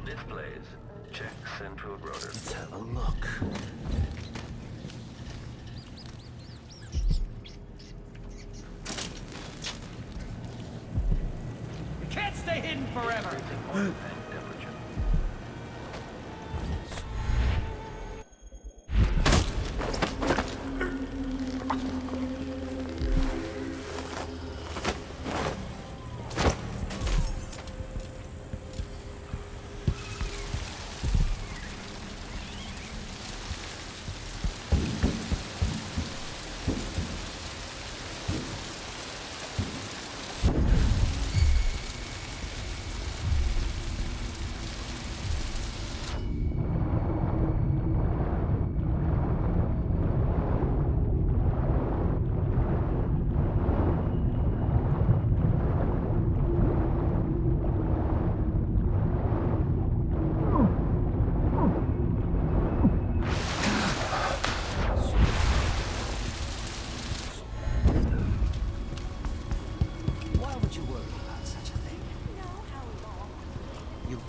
This blaze. Check central rotor. Let's have a look. You can't stay hidden forever! Temperature.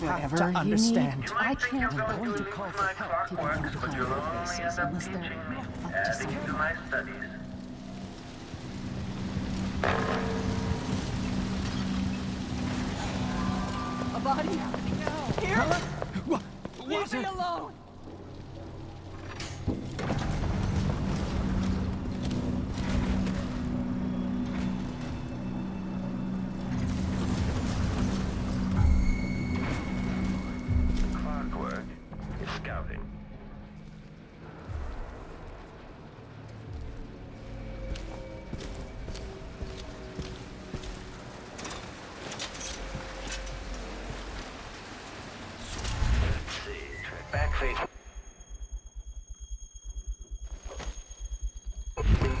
Have to understand. I can't going to call for help people don't hide their faces unless they're up to something. My studies. A body? Here? Leave me alone! Clockwork is scouting. Let's see. Back face.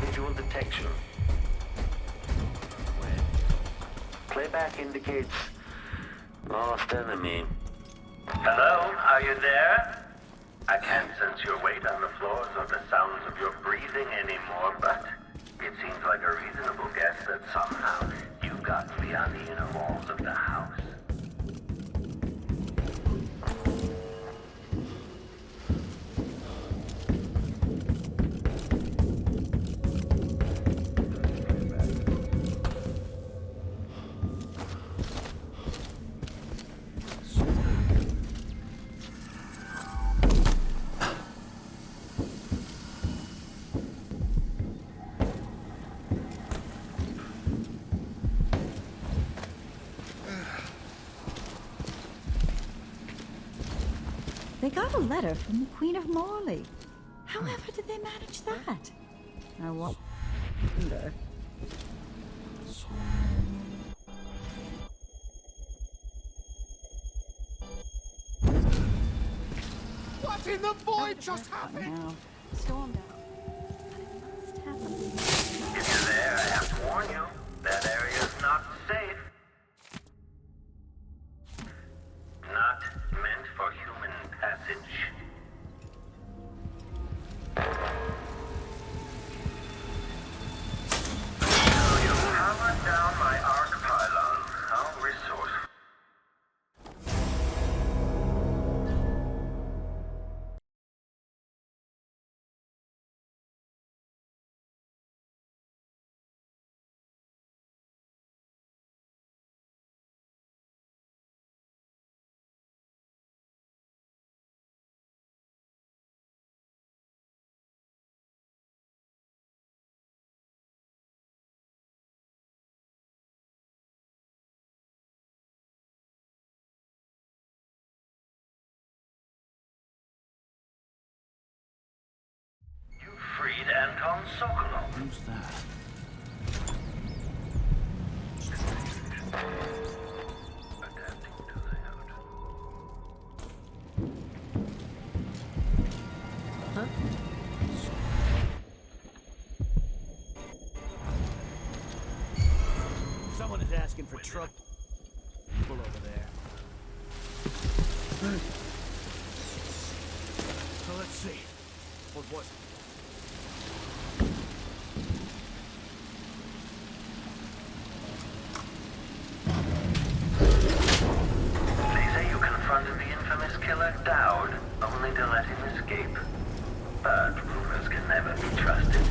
Visual detection. Playback indicates lost enemy. Hello, are you there? I can't sense your weight on the floors or the sounds of your breathing anymore, but it seems like a reasonable guess that somehow you got beyond the inner walls of the house. They got a letter from the Queen of Morley. However did they manage that? I wonder. What in the void just happened? Now, stormed out. But it must happen. If you're there, I have to warn you, that area is not safe. Not meant for human passage. So you hammered down my arc pylon. How resourceful. Freed Anton Sokolov. Who's that? Adapting to layout. Huh? Someone is asking for trouble. Pull over there. So let's see. What was it? They say you confronted the infamous bestowed only to let him escape. But rumors can never be trusted.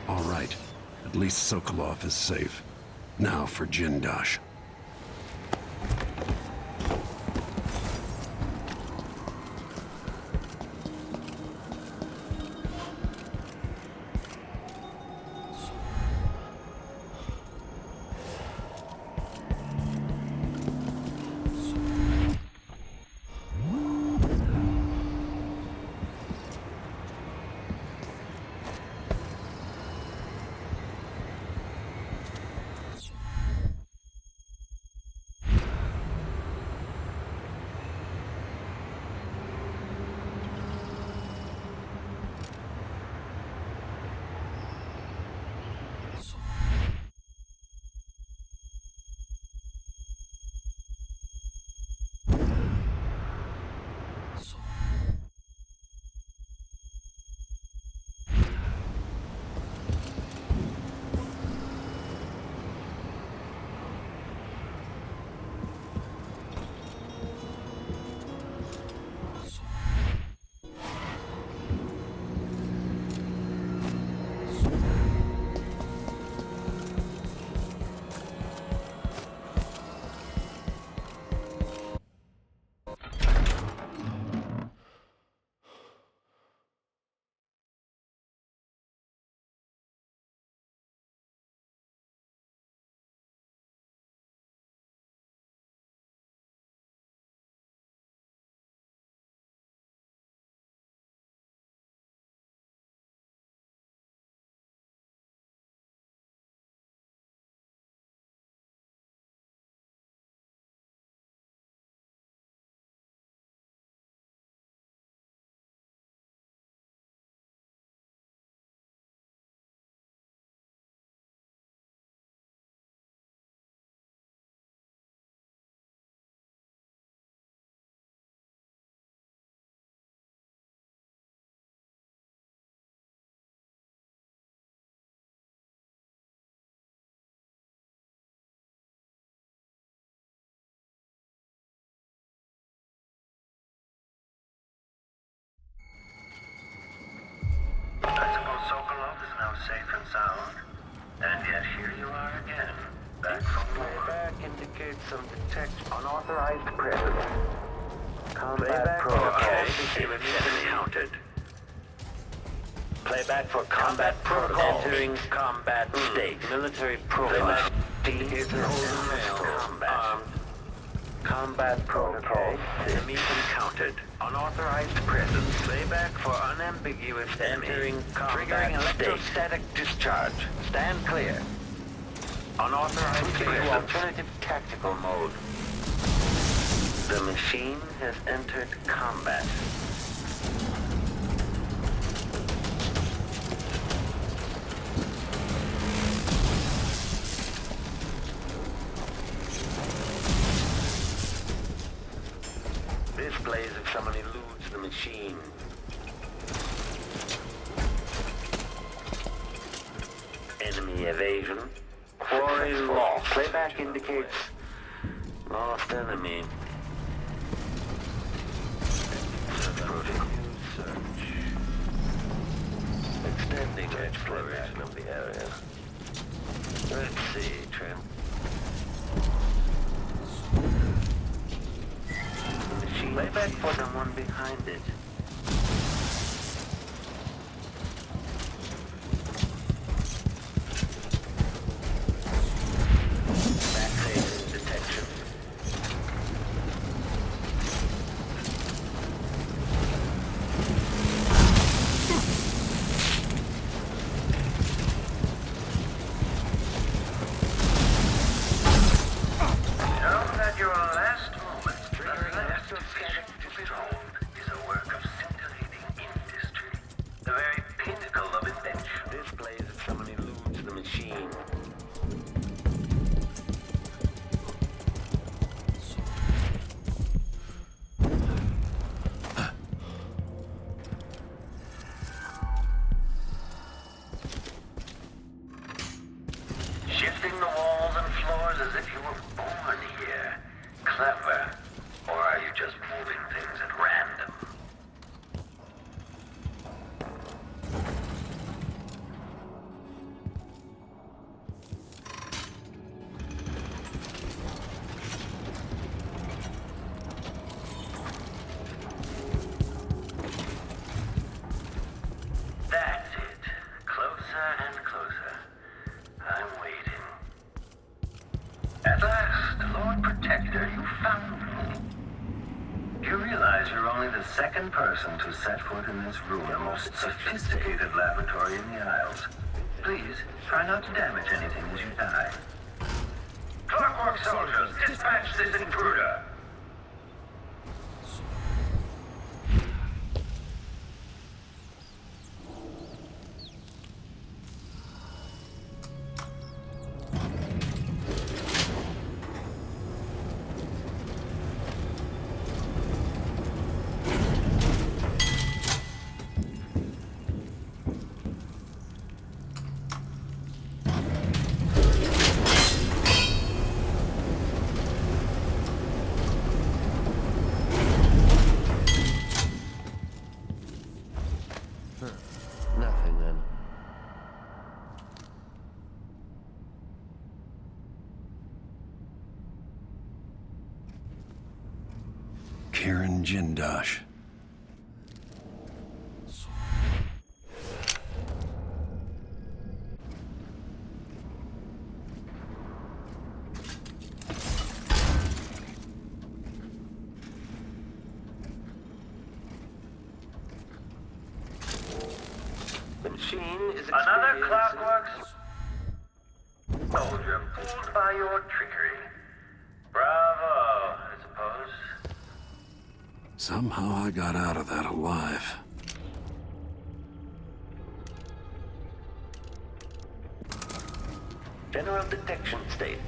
All right. At least Sokolov is safe. Now for Jindosh. sound. And yet here you are again. Back from more. Playback indicates some detection. Unauthorized presence. Combat Playback protocol. okay. Counted. Playback for combat protocol. Entering combat state. Military profile. Indicates an older male. Combat. Combat protocol. Enemy encountered. Unauthorized presence. Playback for unambiguous entering combat. Triggering electrostatic discharge. Stand clear. Unauthorized presence. Alternative tactical mode. The machine has entered combat. Displays if someone eludes the machine. Enemy evasion. Quarry lost. Playback indicates lost enemy. Search. Extending exploration of the area. Let's see, Trent. Playback for someone behind it. Backfacing detection. Now that your last moment, triggering electrostatic discharge is a work of scintillating industry. The very pinnacle of invention. Displays if someone eludes the machine. Shifting the walls and floors as if you were born here. Clever. Or are you just moving things at random? That's it. Closer and closer. I'm waiting. At last, Lord Protector, you found me. You realize you're only the second person to set foot in this room, the most sophisticated laboratory in the Isles. Please, try not to damage anything as you die. Clockwork soldiers, dispatch this intruder! Nothing then. Karen Jindosh. The machine is Another experiencing- Clockwork soldier fooled by your trickery. Bravo, I suppose. Somehow I got out of that alive. General detection state.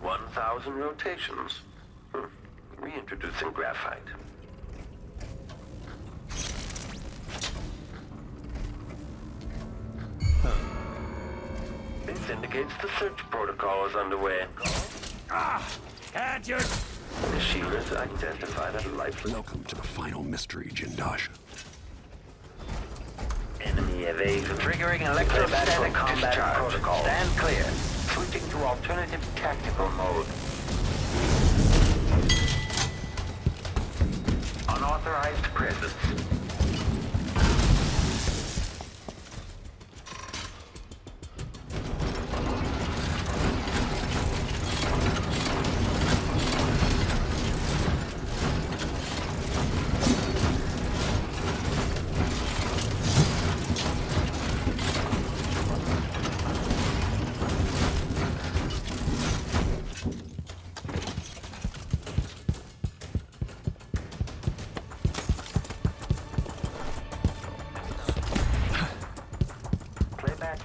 "1,000 rotations. Reintroducing graphite. This indicates the search protocol is underway. Can't you? The shield is identified as lifeless. Welcome to the final mystery, Jindosh. evasion. Triggering electrostatic combat protocol. Stand clear. Switching to alternative tactical mode. Unauthorized presence.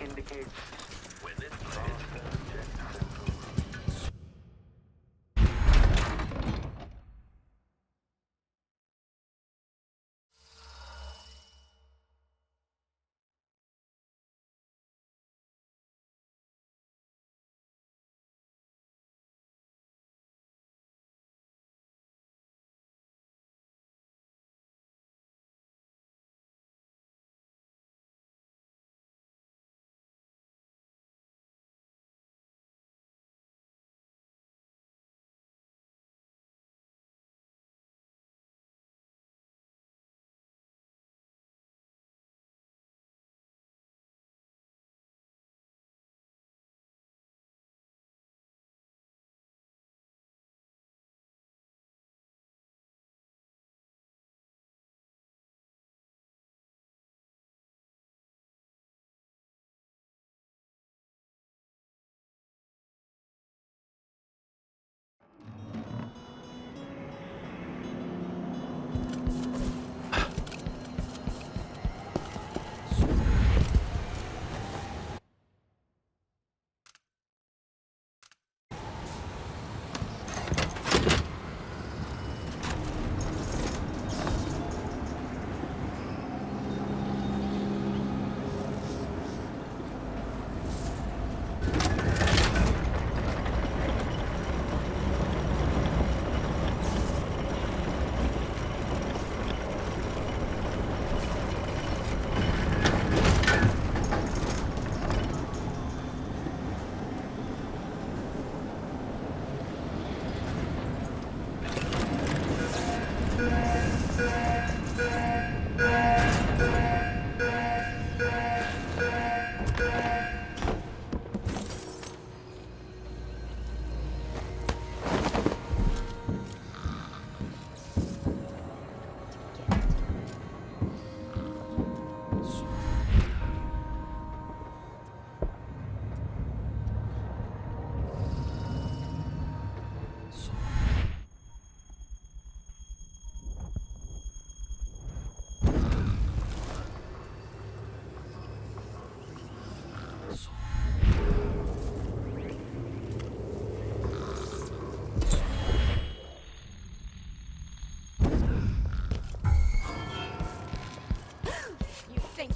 Indicates when it's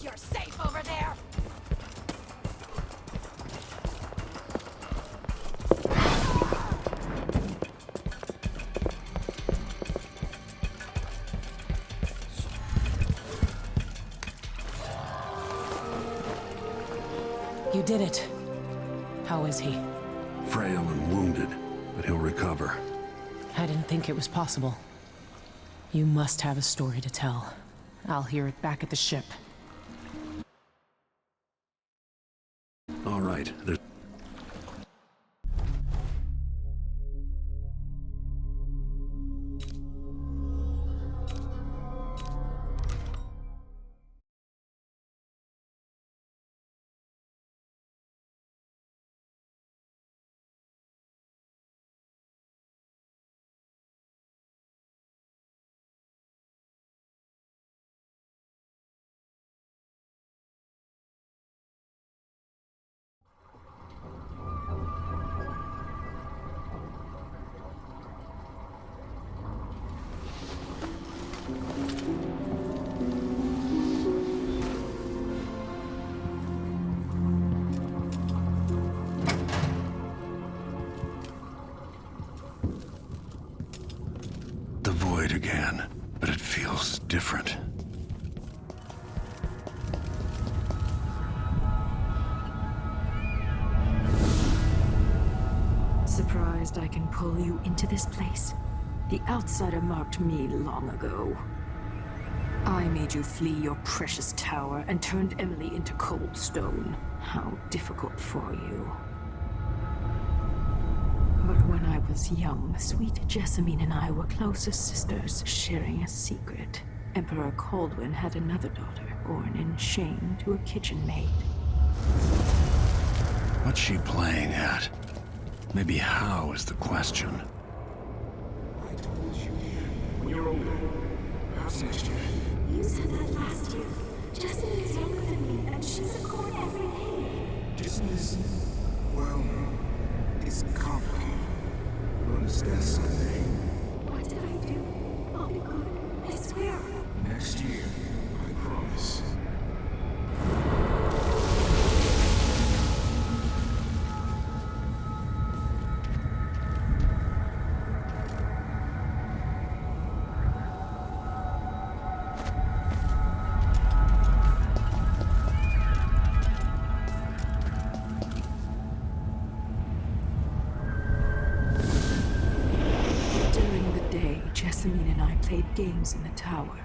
You're safe over there! You did it. How is he? Frail and wounded, but he'll recover. I didn't think it was possible. You must have a story to tell. I'll hear it back at the ship. All right, there's... the void again, but it feels different. surprised I can pull you into this place? The outsider marked me long ago. I made you flee your precious tower and turned Emily into cold stone. How difficult for you. But when I was young, sweet Jessamine and I were close as sisters, sharing a secret. Emperor Kaldwin had another daughter, born in shame to a kitchen maid. What's she playing at? Maybe how is the question. I told you. When you're older. Perhaps next year. You said that last year. Jessamine is younger than me, and she's a court every day. Jessamine is... well... it's complicated. You'll understand someday. What did I do? I'll be good. I swear. Next year. I promise. Jessamine and I played games in the tower,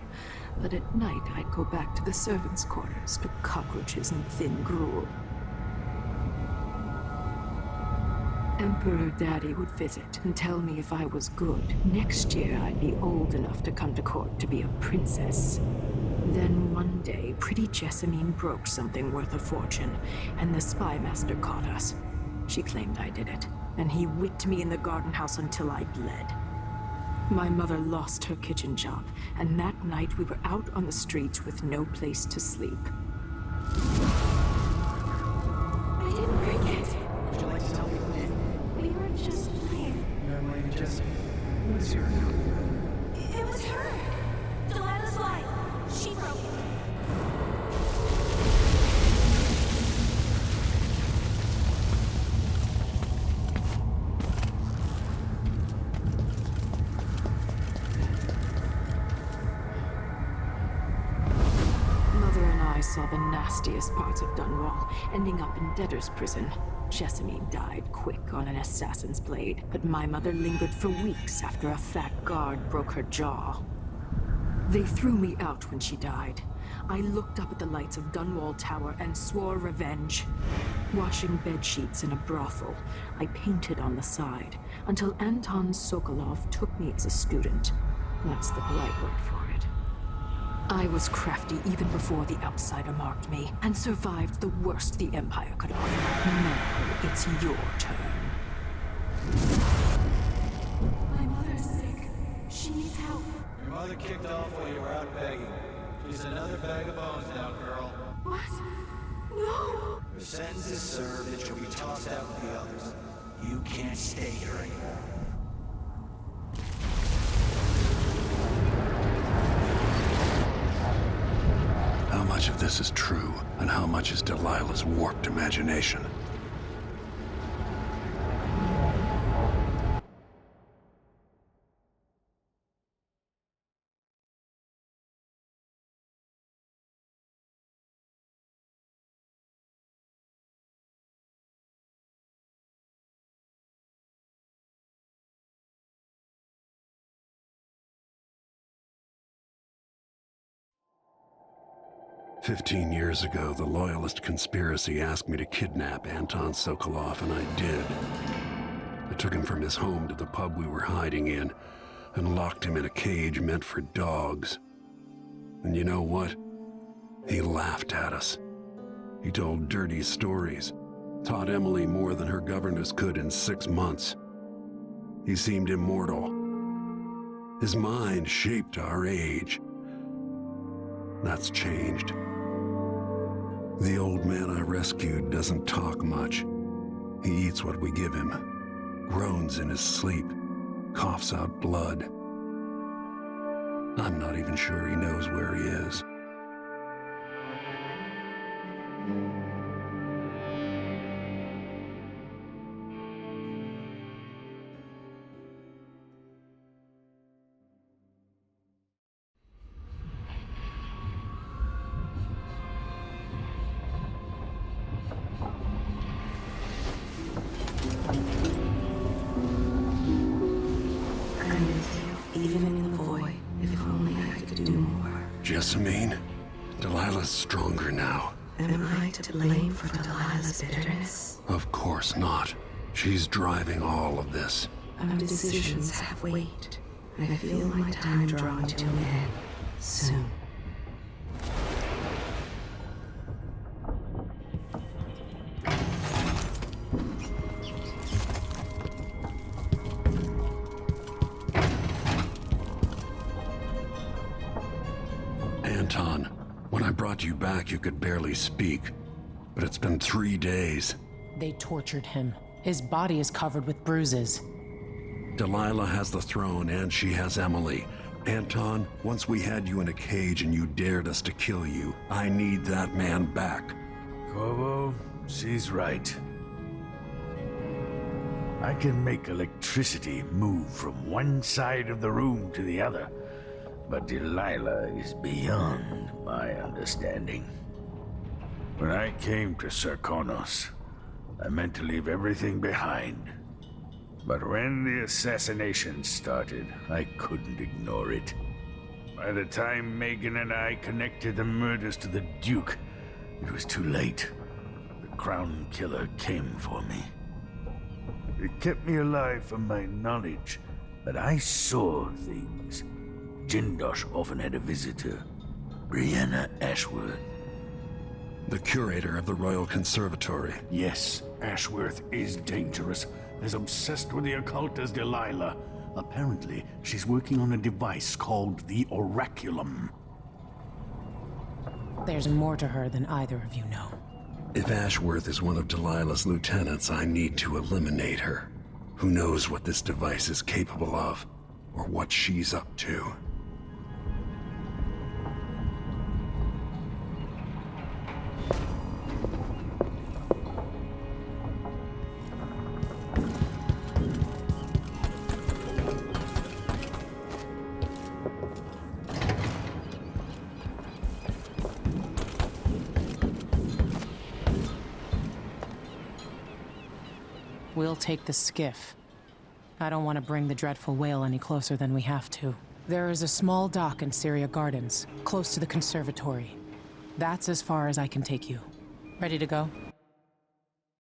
but at night I'd go back to the servants' quarters to cockroaches and thin gruel. Emperor Daddy would visit and tell me if I was good. Next year I'd be old enough to come to court to be a princess. Then one day, pretty Jessamine broke something worth a fortune, and the spy master caught us. She claimed I did it, and he whipped me in the garden house until I bled. My mother lost her kitchen job, and that night we were out on the streets with no place to sleep. I didn't break it. Would you like to tell me who did? We were just playing. Emily and Jessamine. What's your name? It was her. Delilah's life. She broke it. I saw the nastiest parts of Dunwall, ending up in debtor's prison. Jessamine died quick on an assassin's blade, but my mother lingered for weeks after a fat guard broke her jaw. They threw me out when she died. I looked up at the lights of Dunwall Tower and swore revenge. Washing bed sheets in a brothel, I painted on the side, until Anton Sokolov took me as a student. That's the polite word for it. I was crafty even before the outsider marked me, and survived the worst the Empire could offer. Now it's your turn. My mother's sick. She needs help. Your mother kicked off while you were out begging. She's another bag of bones now, girl. What? No! Your sentence is served and she'll be tossed out with the others. You can't stay here anymore. How much of this is true, and how much is Delilah's warped imagination? "15 years ago, the Loyalist conspiracy asked me to kidnap Anton Sokolov, and I did. I took him from his home to the pub we were hiding in, and locked him in a cage meant for dogs. And you know what? He laughed at us. He told dirty stories, taught Emily more than her governess could in 6 months. He seemed immortal. His mind shaped our age. That's changed. The old man I rescued doesn't talk much. He eats what we give him, groans in his sleep, coughs out blood. I'm not even sure he knows where he is." Even in the void, if only I could do more. Jessamine? Delilah's stronger now. Am I to blame for Delilah's bitterness? Of course not. She's driving all of this. Our decisions have weight. I feel my time drawing to an end soon. Anton, when I brought you back, you could barely speak. But it's been 3 days. They tortured him. His body is covered with bruises. Delilah has the throne, and she has Emily. Anton, once we had you in a cage and you dared us to kill you, I need that man back. Corvo, she's right. I can make electricity move from one side of the room to the other, but Delilah is beyond my understanding. When I came to Serkonos, I meant to leave everything behind. But when the assassination started, I couldn't ignore it. By the time Megan and I connected the murders to the Duke, it was too late. The Crown Killer came for me. It kept me alive from my knowledge, but I saw things. Jindosh often had a visitor, Brianna Ashworth. The curator of the Royal Conservatory. Yes, Ashworth is dangerous. As obsessed with the occult as Delilah. Apparently, she's working on a device called the Oraculum. There's more to her than either of you know. If Ashworth is one of Delilah's lieutenants, I need to eliminate her. Who knows what this device is capable of, or what she's up to. We'll take the skiff. I don't want to bring the dreadful whale any closer than we have to. There is a small dock in Syria Gardens, close to the conservatory. That's as far as I can take you. Ready to go?